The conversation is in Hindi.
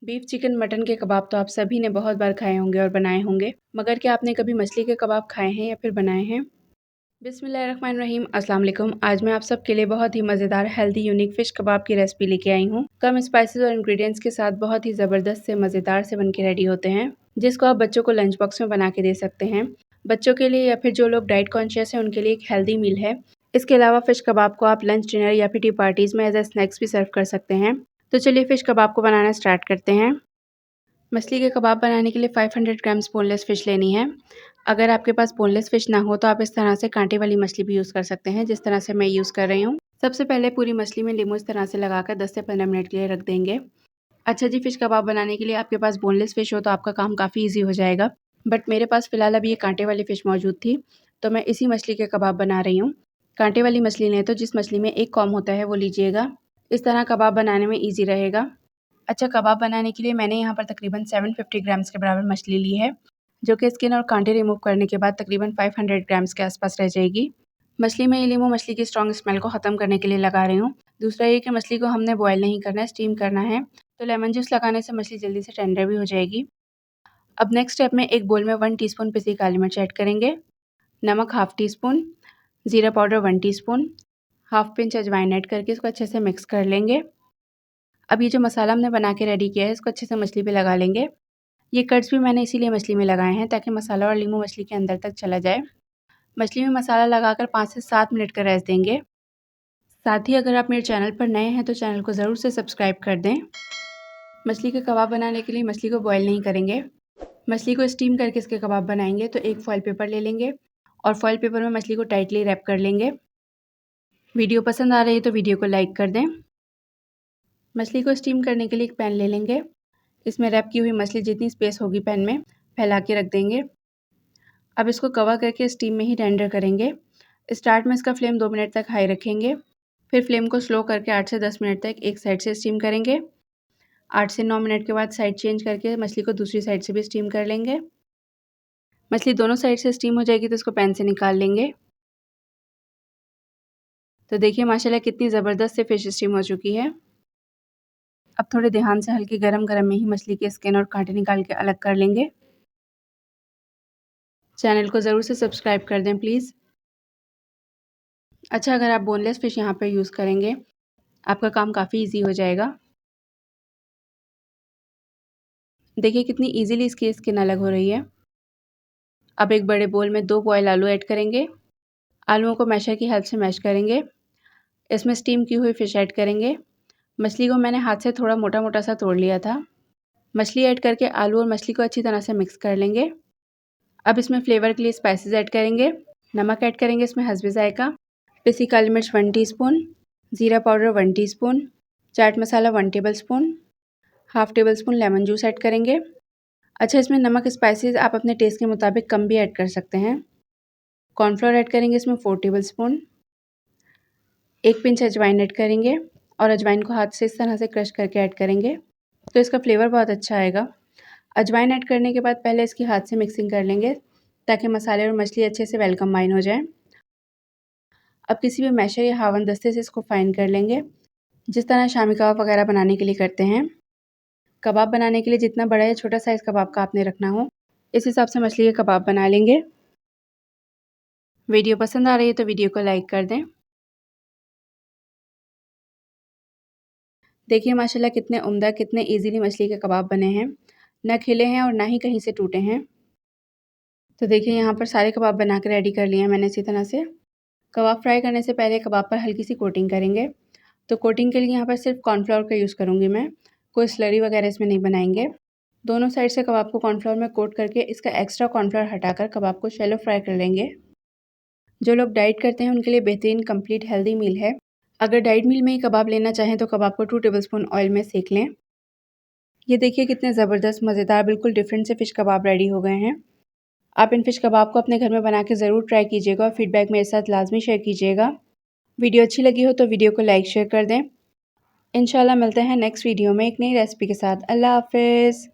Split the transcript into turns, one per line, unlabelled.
बीफ, चिकन, मटन के कबाब तो आप सभी ने बहुत बार खाए होंगे और बनाए होंगे, मगर क्या आपने कभी मछली के कबाब खाए हैं या फिर बनाए हैं? बिस्मिल्लाहिर्रहमानिर्रहीम, अस्सलाम वालेकुम। आज मैं आप सबके लिए बहुत ही मज़ेदार, हेल्दी, यूनिक फ़िश कबाब की रेसिपी लेके आई हूँ। कम स्पाइसेस और इंग्रेडिएंट्स के साथ बहुत ही ज़बरदस्त से मज़ेदार से बन के रेडी होते हैं, जिसको आप बच्चों को लंच बॉक्स में बना के दे सकते हैं। बच्चों के लिए या फिर जो लोग डाइट कॉन्शियस हैं उनके लिए एक हेल्दी मील है। इसके अलावा फ़िश कबाब को आप लंच, डिनर या फिर टी पार्टीज़ में एज अ स्नैक्स भी सर्व कर सकते हैं। तो चलिए फ़िश कबाब को बनाना स्टार्ट करते हैं। मछली के कबाब बनाने के लिए 500 ग्राम्स बोनलेस फ़िश लेनी है। अगर आपके पास बोनलेस फ़िश ना हो तो आप इस तरह से कांटे वाली मछली भी यूज़ कर सकते हैं, जिस तरह से मैं यूज़ कर रही हूँ। सबसे पहले पूरी मछली में नींबू इस तरह से लगाकर 10 से 15 मिनट के लिए रख देंगे। अच्छा जी, फ़िश कबाब बनाने के लिए आपके पास बोनलेस फ़िश हो तो आपका काम काफ़ी ईज़ी हो जाएगा। बट मेरे पास फ़िलहाल अभी ये कांटे वाली फ़िश मौजूद थी, तो मैं इसी मछली के कबाब बना रही हूँ। कांटे वाली मछली लें तो जिस मछली में एक कॉम होता है वो लीजिएगा। इस तरह कबाब बनाने में ईज़ी रहेगा। अच्छा, कबाब बनाने के लिए मैंने यहाँ पर तकरीबन 750 ग्राम्स के बराबर मछली ली है, जो कि स्किन और कांटे रिमूव करने के बाद तकरीबन 500 ग्राम्स के आसपास रह जाएगी। मछली में ये नींबू मछली की स्ट्रॉन्ग स्मेल को ख़त्म करने के लिए लगा रही हूँ। दूसरा ये कि मछली को हमने बॉयल नहीं करना है, स्टीम करना है, तो लेमन जूस लगाने से मछली जल्दी से टेंडर भी हो जाएगी। अब नेक्स्ट स्टेप में एक बोल में 1 टीस्पून पिसी काली मिर्च ऐड करेंगे, नमक हाफ़ टी स्पून, ज़ीरा पाउडर 1 टीस्पून, हाफ़ पिंच अजवाइन ऐड करके इसको अच्छे से मिक्स कर लेंगे। अब ये जो मसाला हमने बना के रेडी किया है इसको अच्छे से मछली पे लगा लेंगे। ये कट्स भी मैंने इसीलिए मछली में लगाए हैं ताकि मसाला और नींबू मछली के अंदर तक चला जाए। मछली में मसाला लगाकर 5 से 7 मिनट का रेस्ट देंगे। साथ ही अगर आप मेरे चैनल पर नए हैं तो चैनल को ज़रूर से सब्सक्राइब कर दें। मछली के कबाब बनाने के लिए मछली को बॉयल नहीं करेंगे, मछली को स्टीम करके इसके कबाब बनाएंगे। तो एक फॉइल पेपर ले लेंगे और फॉइल पेपर में मछली को टाइटली रैप कर लेंगे। वीडियो पसंद आ रही है तो वीडियो को लाइक कर दें। मछली को स्टीम करने के लिए एक पैन ले लेंगे। इसमें रैप की हुई मछली जितनी स्पेस होगी पैन में फैला के रख देंगे। अब इसको कवर करके स्टीम में ही रेंडर करेंगे। स्टार्ट में इसका फ्लेम 2 मिनट तक हाई रखेंगे, फिर फ्लेम को स्लो करके 8 से 10 मिनट तक एक साइड से स्टीम करेंगे। 8 से 9 मिनट के बाद साइड चेंज करके मछली को दूसरी साइड से भी स्टीम कर लेंगे। मछली दोनों साइड से स्टीम हो जाएगी तो इसको पैन से निकाल लेंगे। तो देखिए माशाल्लाह कितनी ज़बरदस्त से फ़िश स्टीम हो चुकी है। अब थोड़े ध्यान से हल्की गरम में ही मछली के स्किन और कांटे निकाल के अलग कर लेंगे। चैनल को ज़रूर से सब्सक्राइब कर दें प्लीज़। अच्छा, अगर आप बोनलेस फ़िश यहाँ पर यूज़ करेंगे आपका काम काफ़ी ईज़ी हो जाएगा। देखिए कितनी ईज़िली इसकी स्किन अलग हो रही है। अब एक बड़े बोल में 2 बॉयल आलू ऐड करेंगे। आलूओं को मैशर की हेल्प से मैश करेंगे। इसमें स्टीम की हुई फ़िश ऐड करेंगे। मछली को मैंने हाथ से थोड़ा मोटा-मोटा सा तोड़ लिया था। मछली ऐड करके आलू और मछली को अच्छी तरह से मिक्स कर लेंगे। अब इसमें फ्लेवर के लिए स्पाइसेस ऐड करेंगे। नमक ऐड करेंगे इसमें हस्बे ज़ायक़ा, पिसी काली मिर्च 1 टीस्पून, ज़ीरा powder 1 teaspoon, chaat masala 1 tablespoon, half table spoon lemon juice add करेंगे। अच्छा, इसमें नमक स्पाइसेस आप अपने टेस्ट के मुताबिक कम भी ऐड कर सकते हैं। कॉर्नफ्लोर ऐड करेंगे इसमें 4 टेबलस्पून, 1 पिंच अजवाइन ऐड करेंगे और अजवाइन को हाथ से इस तरह से क्रश करके ऐड करेंगे तो इसका फ्लेवर बहुत अच्छा आएगा। अजवाइन ऐड करने के बाद पहले इसकी हाथ से मिक्सिंग कर लेंगे ताकि मसाले और मछली अच्छे से वेल कंबाइन हो जाए। अब किसी भी मैशर या हावन दस्ते से इसको फाइन कर लेंगे, जिस तरह शामी कबाब वगैरह बनाने के लिए करते हैं। कबाब बनाने के लिए जितना बड़ा या छोटा साइज़ कबाब का आपने रखना हो इस हिसाब से मछली के कबाब बना लेंगे। वीडियो पसंद आ रही है तो वीडियो को लाइक कर दें। देखिए माशाल्लाह कितने उम्दा, कितने ईज़िली मछली के कबाब बने हैं, ना खिले हैं और ना ही कहीं से टूटे हैं। तो देखिए यहाँ पर सारे कबाब बना के रेडी कर लिए हैं मैंने इसी तरह से। कबाब फ्राई करने से पहले कबाब पर हल्की सी कोटिंग करेंगे। तो कोटिंग के लिए यहाँ पर सिर्फ कॉर्नफ्लोर का यूज़ करूँगी मैं, कोई स्लरी वगैरह इसमें नहीं बनाएंगे। दोनों साइड से कबाब को कॉर्नफ्लोर में कोट करके इसका एक्स्ट्रा कॉर्नफ्लोर हटाकर कबाब को शैलो फ्राई कर लेंगे। जो लोग डाइट करते हैं उनके लिए बेहतरीन कंप्लीट हेल्दी मील है। अगर डाइट मील में ही कबाब लेना चाहें तो कबाब को 2 टेबलस्पून ऑयल में सेक लें। ये देखिए कितने ज़बरदस्त मज़ेदार बिल्कुल डिफरेंट से फ़िश कबाब रेडी हो गए हैं। आप इन फ़िश कबाब को अपने घर में बना के ज़रूर ट्राई कीजिएगा और फीडबैक मेरे साथ लाजमी शेयर कीजिएगा। वीडियो अच्छी लगी हो तो वीडियो को लाइक शेयर कर दें। इंशाल्लाह मिलते हैं नेक्स्ट वीडियो में एक नई रेसिपी के साथ। अल्लाह हाफ़िज़।